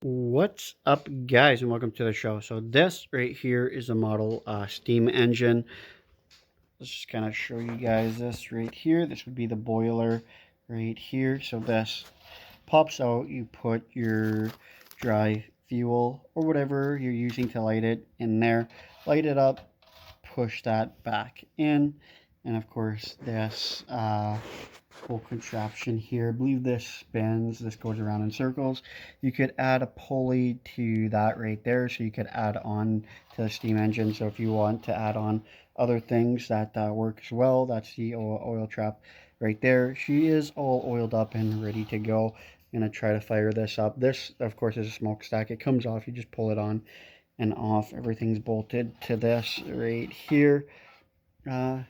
What's up, guys, and welcome to the show. So this right here is a model steam engine. Let's just kind of show you guys this right here. This would be the boiler right here. So this pops out. You put your dry fuel or whatever you're using to light it in there. Light it up, push that back in, and of course this whole contraption here. I believe this spins, this goes around in circles. You could add a pulley to that right there, so you could add on to the steam engine. So if you want to add on other things that work as well, that's the oil trap right there. She is all oiled up and ready to go. I'm gonna try to fire this up. This of course is a smokestack. It comes off, you just pull it on and off. Everything's bolted to this right here. uh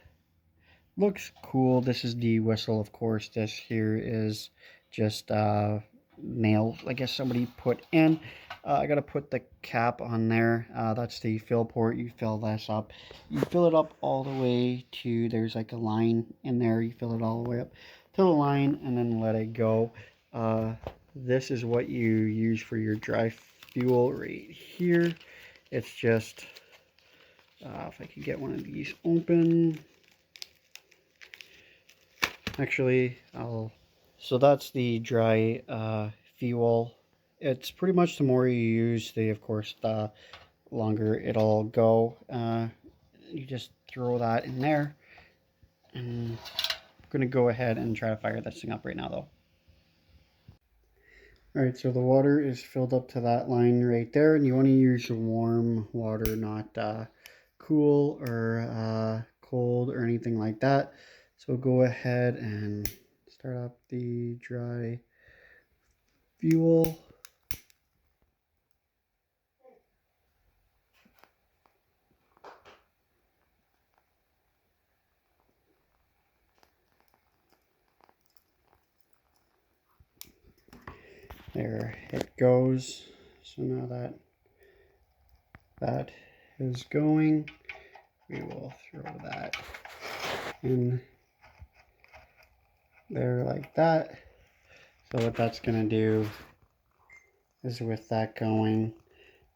Looks cool. This is the whistle, of course. This here is just nails, I guess somebody put in. I gotta put the cap on there. That's the fill port. You fill this up. You fill it up all the way to, there's like a line in there. You fill it all the way up to the line and then let it go. This is what you use for your dry fuel right here. It's just, if I could get one of these open. Actually, I'll. So that's the dry fuel. It's pretty much the more you use, of course, the longer it'll go. You just throw that in there, and I'm gonna go ahead and try to fire this thing up right now, though. All right, so the water is filled up to that line right there, and you want to use warm water, not cool or cold or anything like that. So go ahead and start up the dry fuel. There it goes. So now that is going, we will throw that in there like that. So what that's gonna do is, with that going,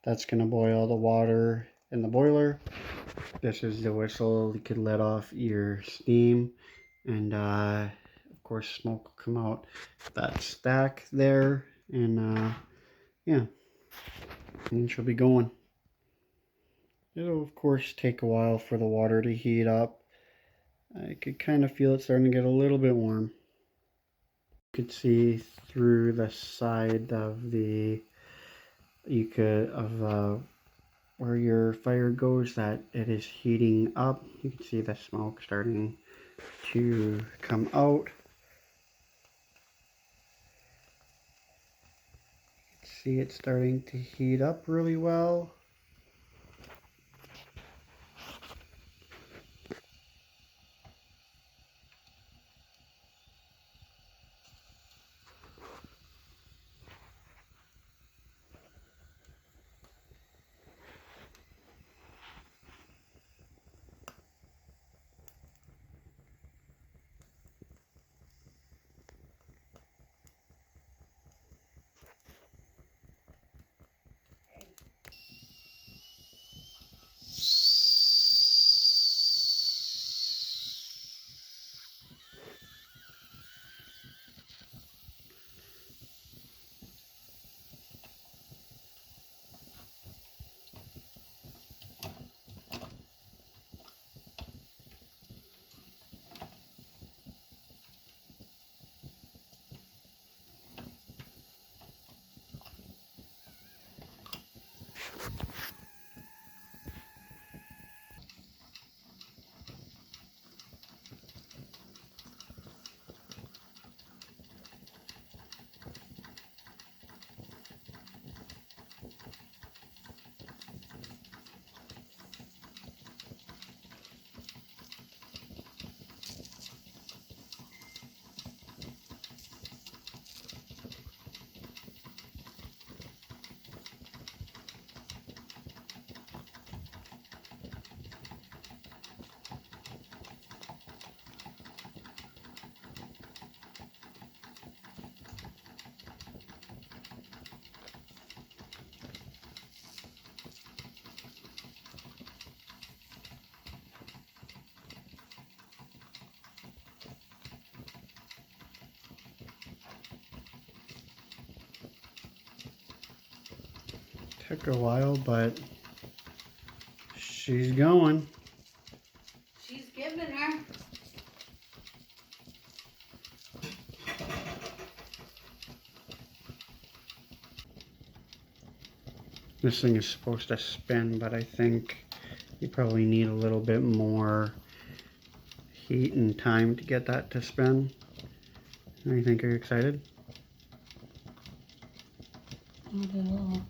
that's gonna boil the water in the boiler. This is the whistle. You could let off your steam, and of course smoke will come out that stack there, and yeah, and she'll be going. It'll of course take a while for the water to heat up. I could kind of feel it starting to get a little bit warm. You could see through the side of the, where your fire goes, that it is heating up. You can see the smoke starting to come out. You can see it starting to heat up really well. Took a while, but she's going. She's giving her. This thing is supposed to spin, but I think you probably need a little bit more heat and time to get that to spin. What do you think? Are you excited? Not at all.